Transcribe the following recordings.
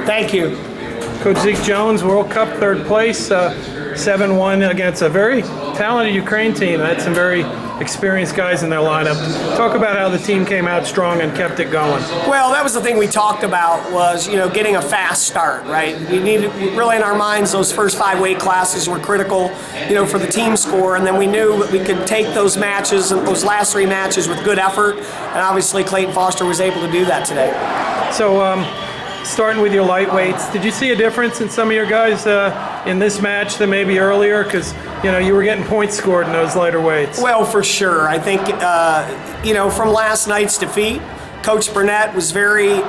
Thank you. Coach Zeke Jones, World Cup third place, 7-1 against a very talented Ukraine team. Had some very experienced guys in their lineup. Talk about how the team came out strong and kept it going. Well, that was the thing we talked about was, getting a fast start, right? We needed, really in our minds, those first 5 weight classes were critical, for the team score, and then we knew that we could take those matches, those last 3 matches with good effort, and obviously Clayton Foster was able to do that today. So, starting with your lightweights, did you see a difference in some of your guys in this match than maybe earlier? Because you were getting points scored in those lighter weights. Well, for sure. I think from last night's defeat, Coach Burnett was very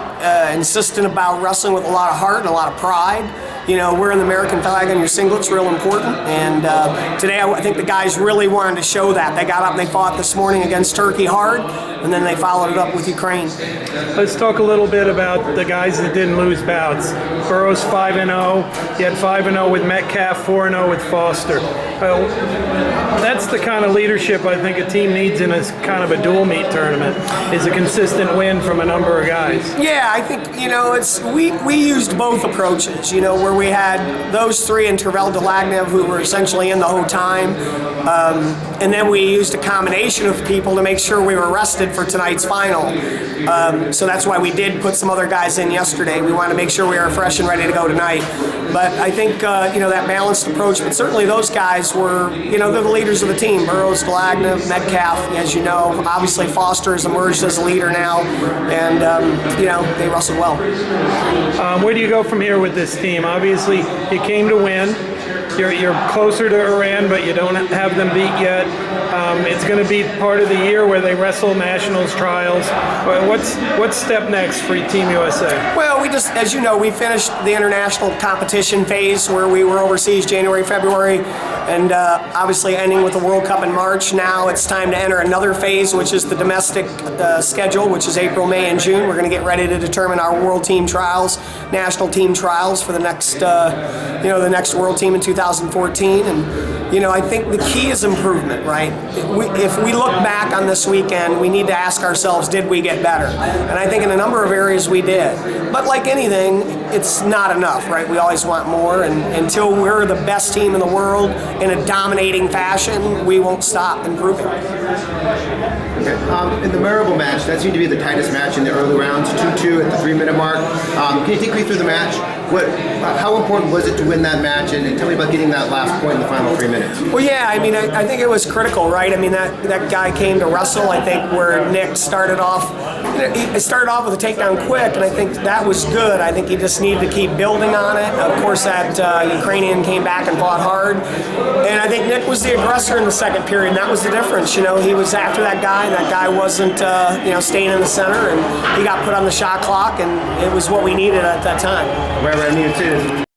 insistent about wrestling with a lot of heart and a lot of pride. Wearing the American flag on your singlet's real important, and today I think the guys really wanted to show that. They got up and they fought this morning against Turkey hard, and then they followed it up with Ukraine. Let's talk a little bit about the guys that didn't lose bouts. Burroughs 5-0. He had 5-0 with Metcalf, 4-0 with Foster. That's the kind of leadership I think a team needs in a kind of a dual meet tournament, is a consistent win from a number of guys. Yeah, I think, we used both approaches, where we had those 3 and Tervel Delagnev who were essentially in the whole time. And then we used a combination of people to make sure we were rested for tonight's final. So that's why we did put some other guys in yesterday. We wanted to make sure we were fresh and ready to go tonight. But I think, that balanced approach, but certainly those guys were, they're the leaders of the team. Burroughs, Delagnev, Metcalf, as you know. Obviously Foster has emerged as a leader now, and, they wrestled well. Where do you go from here with this team? Obviously, you came to win. You're closer to Iran, but you don't have them beat yet. It's going to be part of the year where they wrestle nationals trials. What's step next for Team USA? Well, as you know, we finished the international competition phase where we were overseas January, February, and obviously ending with the World Cup in March. Now it's time to enter another phase, which is the domestic schedule, which is April, May, and June. We're going to get ready to determine our world team trials, national team trials for the next, the next world team in 2014. And I think the key is improvement, right? If we look back on this weekend, we need to ask ourselves, did we get better? And I think in a number of areas we did. But like anything, it's not enough, right? We always want more, and until we're the best team in the world in a dominating fashion, we won't stop improving. Okay. In the Marable match, that seemed to be the tightest match in the early rounds, 2-2 at the 3-minute mark. Can you take me through the match? How important was it to win that match, and tell me about getting that last point in the final 3 minutes? Well, yeah, I think it was critical, right? That guy came to wrestle, I think, where Nick started off. He started off with a takedown quick, and I think that was good. I think he just needed to keep building on it. Of course, that Ukrainian came back and fought hard. And I think Nick was the aggressor in the second period, and that was the difference. He was after that guy, and that guy wasn't, staying in the center, and he got put on the shot clock, and it was what we needed at that time. Right, I needed to.